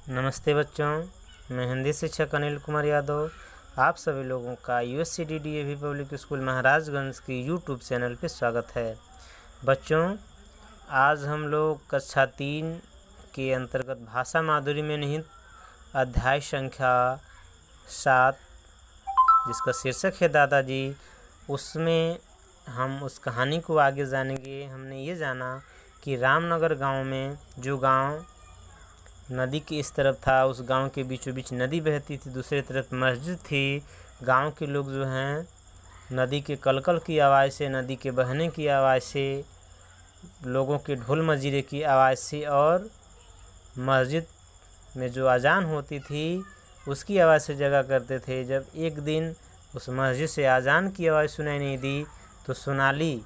नमस्ते बच्चों, मैं हिंदी शिक्षक अनिल कुमार यादव आप सभी लोगों का USCDDAV पब्लिक स्कूल महाराजगंज की YouTube चैनल पे स्वागत है। बच्चों, आज हम लोग कक्षा 3 के अंतर्गत भाषा माधुरी में निहित अध्याय संख्या 7 जिसका शीर्षक है दादाजी, उसमें हम उस कहानी को आगे जानेंगे। हमने ये जाना कि रामनगर गांव में जो गांव नदी के इस तरफ था, उस गांव के बीचों बीच नदी बहती थी, दूसरी तरफ मस्जिद थी। गांव के लोग जो हैं नदी के कलकल की आवाज़ से, नदी के बहने की आवाज़ से, लोगों के ढोल मजीरे की आवाज़ से और मस्जिद में जो अजान होती थी उसकी आवाज़ से जगा करते थे। जब एक दिन उस मस्जिद से अजान की आवाज़ सुनाई नहीं दी तो सोनाली,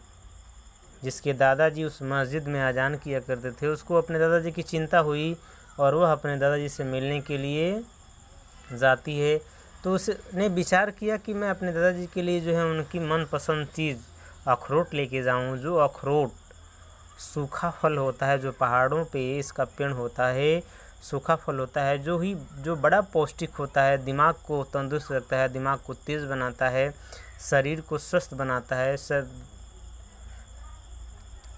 जिसके दादाजी उस मस्जिद में अजान किया करते थे, उसको अपने दादाजी की चिंता हुई और वह अपने दादाजी से मिलने के लिए जाती है। तो उसने विचार किया कि मैं अपने दादाजी के लिए जो है उनकी मनपसंद चीज़ अखरोट लेके जाऊं। जो अखरोट सूखा फल होता है, जो पहाड़ों पे इसका पेड़ होता है, सूखा फल होता है, जो बड़ा पौष्टिक होता है, दिमाग को तंदुरुस्त रखता है, दिमाग को तेज़ बनाता है, शरीर को स्वस्थ बनाता है। सब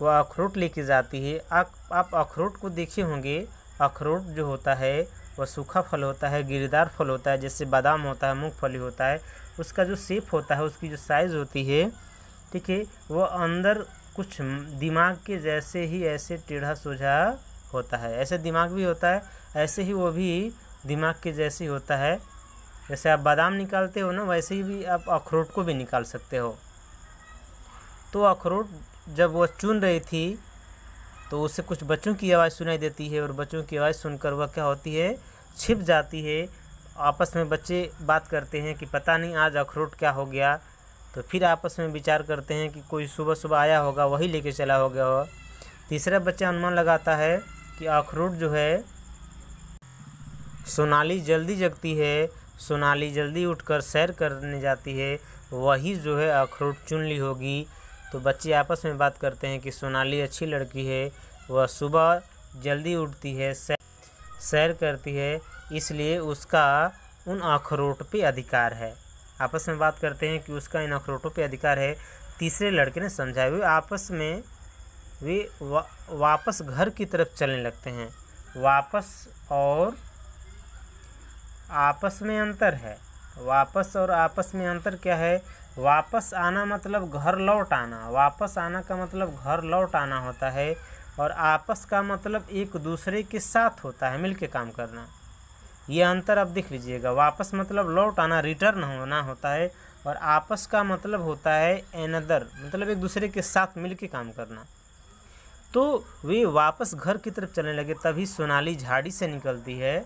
वह अखरोट लेके जाती है। आप अखरोट को देखे होंगे। अखरोट जो होता है वह सूखा फल होता है, गिरीदार फल होता है, जैसे बादाम होता है, मूंगफली होता है। उसका जो शेप होता है, उसकी जो साइज़ होती है, ठीक है, वह अंदर कुछ दिमाग के जैसे ही ऐसे टेढ़ा सोझा होता है। ऐसे दिमाग भी होता है, ऐसे ही वो भी दिमाग के जैसे ही होता है। जैसे आप बादाम निकालते हो ना, वैसे ही भी आप अखरोट को भी निकाल सकते हो। तो अखरोट जब वह चुन रही थी तो उससे कुछ बच्चों की आवाज़ सुनाई देती है और बच्चों की आवाज़ सुनकर वह क्या होती है, छिप जाती है। आपस में बच्चे बात करते हैं कि पता नहीं आज अखरोट क्या हो गया। तो फिर आपस में विचार करते हैं कि कोई सुबह सुबह आया होगा, वही लेके चला हो गया हो। तीसरा बच्चा अनुमान लगाता है कि अखरोट जो है, सोनाली जल्दी जगती है, सोनाली जल्दी उठकर सैर करने जाती है, वही जो है अखरोट चुन ली होगी। तो बच्चे आपस में बात करते हैं कि सोनाली अच्छी लड़की है, वह सुबह जल्दी उठती है, सैर करती है, इसलिए उसका उन अखरोट पे अधिकार है। आपस में बात करते हैं कि उसका इन अखरोटों पे अधिकार है। तीसरे लड़के ने समझाया। वे आपस में वापस घर की तरफ चलने लगते हैं। वापस और आपस में अंतर है। वापस और आपस में अंतर क्या है? वापस आना मतलब घर लौट आना। वापस आना का मतलब घर लौट आना होता है और आपस का मतलब एक दूसरे के साथ होता है, मिलके काम करना। ये अंतर आप देख लीजिएगा। वापस मतलब लौट आना, रिटर्न होना होता है, और आपस का मतलब होता है एनदर, मतलब एक दूसरे के साथ मिलके काम करना। तो वे वापस घर की तरफ चलने लगे। तभी सोनाली झाड़ी से निकलती है,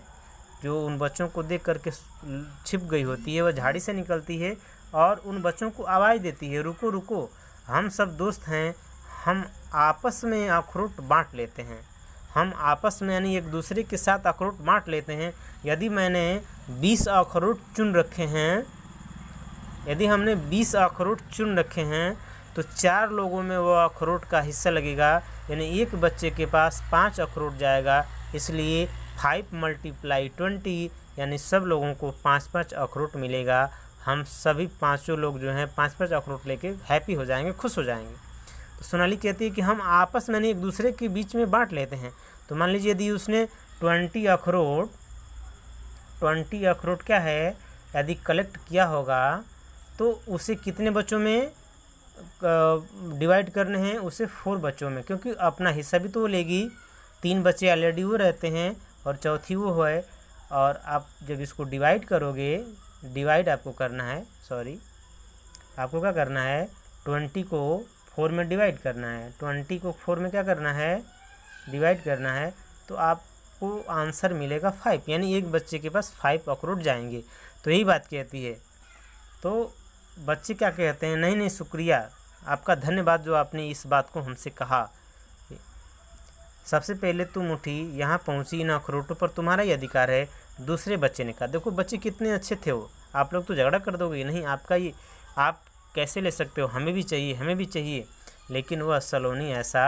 जो उन बच्चों को देख करके छिप गई होती है। वह झाड़ी से निकलती है और उन बच्चों को आवाज़ देती है, रुको रुको, हम सब दोस्त हैं, हम आपस में अखरोट बांट लेते हैं। हम आपस में यानी एक दूसरे के साथ अखरोट बांट लेते हैं। यदि मैंने 20 अखरोट चुन रखे हैं, यदि हमने 20 अखरोट चुन रखे हैं तो 4 लोगों में वो अखरोट का हिस्सा लगेगा, यानी एक बच्चे के पास 5 अखरोट जाएगा। इसलिए 5 × 20 यानी सब लोगों को 5-5 अखरोट मिलेगा। हम सभी पाँचों लोग जो हैं 5-5 अखरोट लेके हैप्पी हो जाएंगे, खुश हो जाएंगे। तो सोनाली कहती है कि हम आपस में नहीं, एक दूसरे के बीच में बांट लेते हैं। तो मान लीजिए यदि उसने 20 अखरोट क्या है, यदि कलेक्ट किया होगा तो उसे कितने बच्चों में डिवाइड करने हैं? उसे 4 बच्चों में, क्योंकि अपना हिस्सा भी तो वो लेगी। 3 बच्चे ऑलरेडी वो रहते हैं और चौथी वो है। और आप जब इसको डिवाइड करोगे, डिवाइड आपको करना है, आपको क्या करना है, 20 को 4 में डिवाइड करना है। 20 को 4 में क्या करना है, डिवाइड करना है। तो आपको आंसर मिलेगा 5, यानी एक बच्चे के पास 5 अखरोट जाएंगे। तो यही बात कहती है। तो बच्चे क्या कहते हैं, नहीं नहीं, शुक्रिया, आपका धन्यवाद जो आपने इस बात को हमसे कहा। सबसे पहले तुम उठी, यहाँ पहुँची, इन अखरोटों पर तुम्हारा ही अधिकार है। दूसरे बच्चे ने कहा, देखो बच्चे कितने अच्छे थे वो, आप लोग तो झगड़ा कर दोगे, नहीं आपका ये, आप कैसे ले सकते हो, हमें भी चाहिए, हमें भी चाहिए। लेकिन वह सलोनी ऐसा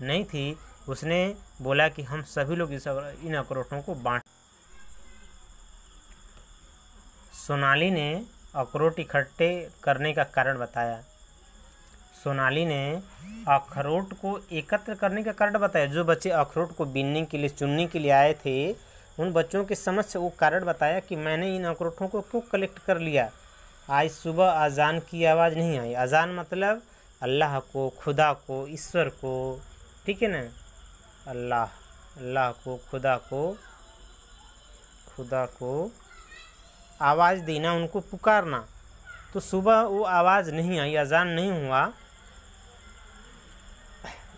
नहीं थी। उसने बोला कि हम सभी लोग इन अखरोटों को बांट। सोनाली ने अखरोट इकट्ठे करने का कारण बताया। सोनाली ने अखरोट को एकत्र करने का कारण बताया। जो बच्चे अखरोट को बीनने के लिए, चुनने के लिए आए थे, उन बच्चों के समक्ष वो कारण बताया कि मैंने इन अखरोटों को क्यों कलेक्ट कर लिया। आज सुबह अजान की आवाज़ नहीं आई। अजान मतलब अल्लाह को, खुदा को, ईश्वर को, ठीक है ना, अल्लाह को, खुदा को आवाज़ देना, उनको पुकारना। तो सुबह वो आवाज़ नहीं आई, अजान नहीं हुआ,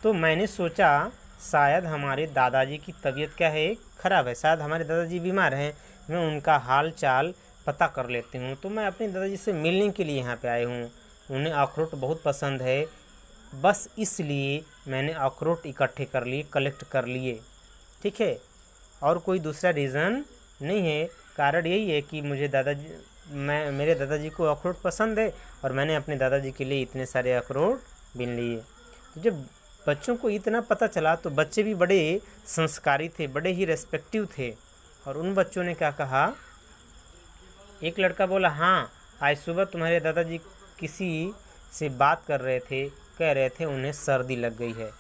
तो मैंने सोचा शायद हमारे दादाजी की तबीयत क्या है, ख़राब है, शायद हमारे दादाजी बीमार हैं, मैं उनका हाल चाल पता कर लेती हूँ। तो मैं अपने दादाजी से मिलने के लिए यहाँ पे आई हूँ। उन्हें अखरोट बहुत पसंद है, बस इसलिए मैंने अखरोट इकट्ठे कर लिए, कलेक्ट कर लिए, ठीक है। और कोई दूसरा रीज़न नहीं है। कारण यही है कि मेरे दादाजी को अखरोट पसंद है और मैंने अपने दादाजी के लिए इतने सारे अखरोट बीन लिए। तो जब बच्चों को इतना पता चला तो बच्चे भी बड़े संस्कारी थे, बड़े ही रेस्पेक्टिव थे। और उन बच्चों ने क्या कहा, एक लड़का बोला, हाँ आज सुबह तुम्हारे दादाजी किसी से बात कर रहे थे, कह रहे थे उन्हें सर्दी लग गई है।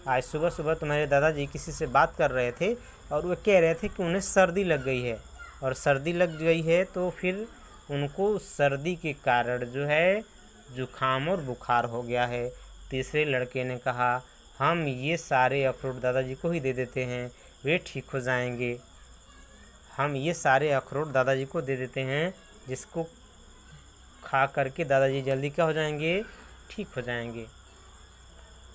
आज सुबह सुबह तुम्हारे दादाजी किसी से बात कर रहे थे और वो कह रहे थे कि उन्हें सर्दी लग गई है, और सर्दी लग गई है तो फिर उनको सर्दी के कारण जो है जुखाम और बुखार हो गया है। तीसरे लड़के ने कहा, हम ये सारे अखरोट दादाजी को ही दे देते हैं, वे ठीक हो जाएंगे। हम ये सारे अखरोट दादाजी को दे देते हैं, जिसको खा करके दादाजी जल्दी क्या हो जाएंगे, ठीक हो जाएंगे।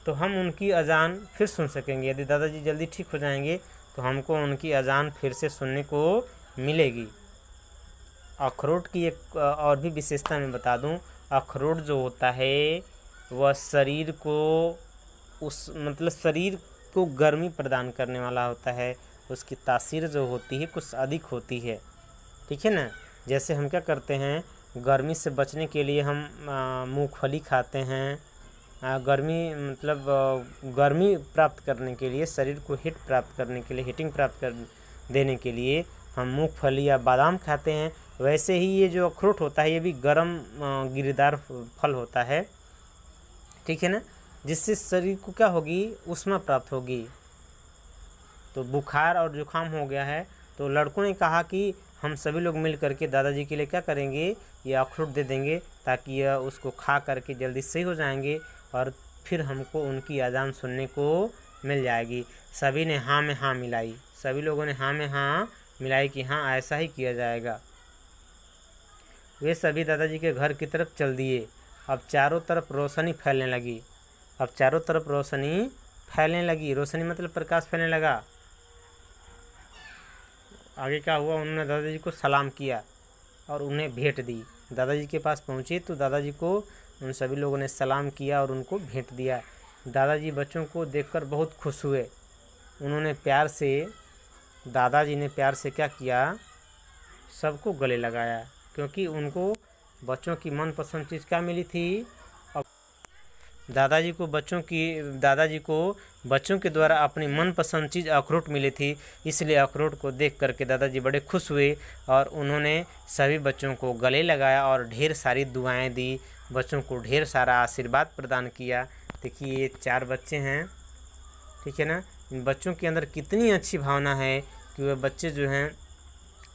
तो हम उनकी अजान फिर सुन सकेंगे। यदि दादाजी जल्दी ठीक हो जाएंगे तो हमको उनकी अजान फिर से सुनने को मिलेगी। अखरोट की एक और भी विशेषता मैं बता दूं, अखरोट जो होता है वह शरीर को गर्मी प्रदान करने वाला होता है। उसकी तासीर जो होती है कुछ अधिक होती है, ठीक है ना। जैसे हम क्या करते हैं, गर्मी से बचने के लिए हम मूंगफली खाते हैं। गर्मी प्राप्त करने के लिए, शरीर को हीट प्राप्त करने के लिए, हीटिंग प्राप्त कर देने के लिए हम मूंगफली या बादाम खाते हैं। वैसे ही ये जो अखरोट होता है ये भी गर्म गिरीदार फल होता है, ठीक है ना, जिससे शरीर को क्या होगी, ऊष्मा प्राप्त होगी। तो बुखार और जुखाम हो गया है तो लड़कों ने कहा कि हम सभी लोग मिल करके दादाजी के लिए क्या करेंगे, ये अखरोट दे देंगे ताकि यह उसको खा करके जल्दी सही हो जाएंगे और फिर हमको उनकी अजान सुनने को मिल जाएगी। सभी ने हाँ में हाँ मिलाई, सभी लोगों ने हाँ में हाँ मिलाई कि हाँ ऐसा ही किया जाएगा। वे सभी दादाजी के घर की तरफ चल दिए। अब चारों तरफ रोशनी फैलने लगी। रोशनी मतलब प्रकाश फैलने लगा। आगे क्या हुआ, उन्होंने दादाजी को सलाम किया और उन्हें भेंट दी। दादाजी के पास पहुँचे तो दादाजी को उन सभी लोगों ने सलाम किया और उनको भेंट दिया। दादाजी बच्चों को देखकर बहुत खुश हुए। दादाजी ने प्यार से क्या किया, सबको गले लगाया, क्योंकि उनको बच्चों की मनपसंद चीज़ क्या मिली थी। दादाजी को बच्चों के द्वारा अपनी मनपसंद चीज़ अखरोट मिली थी, इसलिए अखरोट को देख करके दादाजी बड़े खुश हुए और उन्होंने सभी बच्चों को गले लगाया और ढेर सारी दुआएं दी, बच्चों को ढेर सारा आशीर्वाद प्रदान किया। देखिए ये 4 बच्चे हैं, ठीक है ना। इन बच्चों के अंदर कितनी अच्छी भावना है कि वह बच्चे जो हैं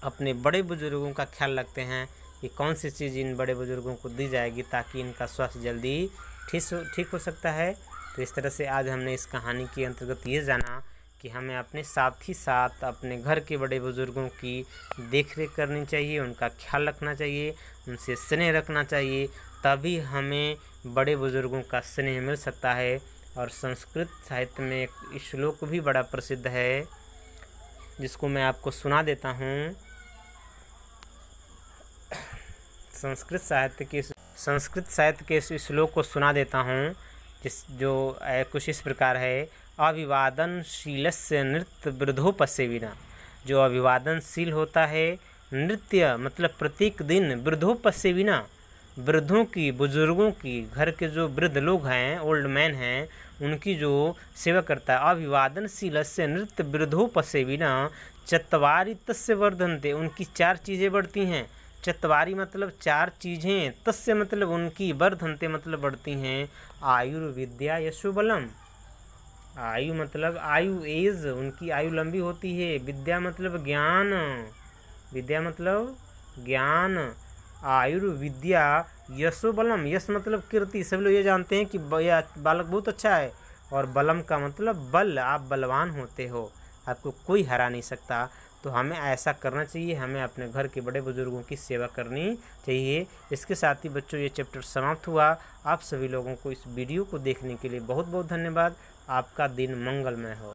अपने बड़े बुजुर्गों का ख्याल रखते हैं कि कौन सी चीज़ इन बड़े बुजुर्गों को दी जाएगी ताकि इनका स्वास्थ्य जल्दी ठीक हो सकता है। तो इस तरह से आज हमने इस कहानी के अंतर्गत ये जाना कि हमें अपने साथ ही साथ अपने घर के बड़े बुजुर्गों की देख रेख करनी चाहिए, उनका ख्याल रखना चाहिए, उनसे स्नेह रखना चाहिए, तभी हमें बड़े बुजुर्गों का स्नेह मिल सकता है। और संस्कृत साहित्य में एक श्लोक भी बड़ा प्रसिद्ध है जिसको मैं आपको सुना देता हूँ। संस्कृत साहित्य के इस श्लोक को सुना देता हूँ, जो कुछ इस प्रकार है। अभिवादनशीलस्य नृत्य वृद्धोपसेविना। जो अभिवादनशील होता है, नृत्य मतलब प्रत्येक दिन, वृद्धोपसेविना वृद्धों की, बुजुर्गों की, घर के जो वृद्ध लोग हैं, ओल्ड मैन हैं, उनकी जो सेवा करता है। अभिवादनशीलस्य नृत्य वृद्धोपसेविना चत्वारि तस्य वर्धन्ते। उनकी 4 चीज़ें बढ़ती हैं। चत्वारि मतलब चार चीज़ें, तस्य मतलब उनकी, वर्धन्ते मतलब बढ़ती हैं, आयुर्विद्या यशोबलम। आयु मतलब आयु, एज, उनकी आयु लंबी होती है। विद्या मतलब ज्ञान, विद्या मतलब ज्ञान। आयुर्विद्या यशोबलम, यश मतलब कीर्ति। सभी लोग ये जानते हैं कि यह बालक बहुत अच्छा है, और बलम का मतलब बल, आप बलवान होते हो, आपको कोई हरा नहीं सकता। तो हमें ऐसा करना चाहिए, हमें अपने घर के बड़े बुजुर्गों की सेवा करनी चाहिए। इसके साथ ही बच्चों ये चैप्टर समाप्त हुआ। आप सभी लोगों को इस वीडियो को देखने के लिए बहुत बहुत धन्यवाद। आपका दिन मंगलमय हो।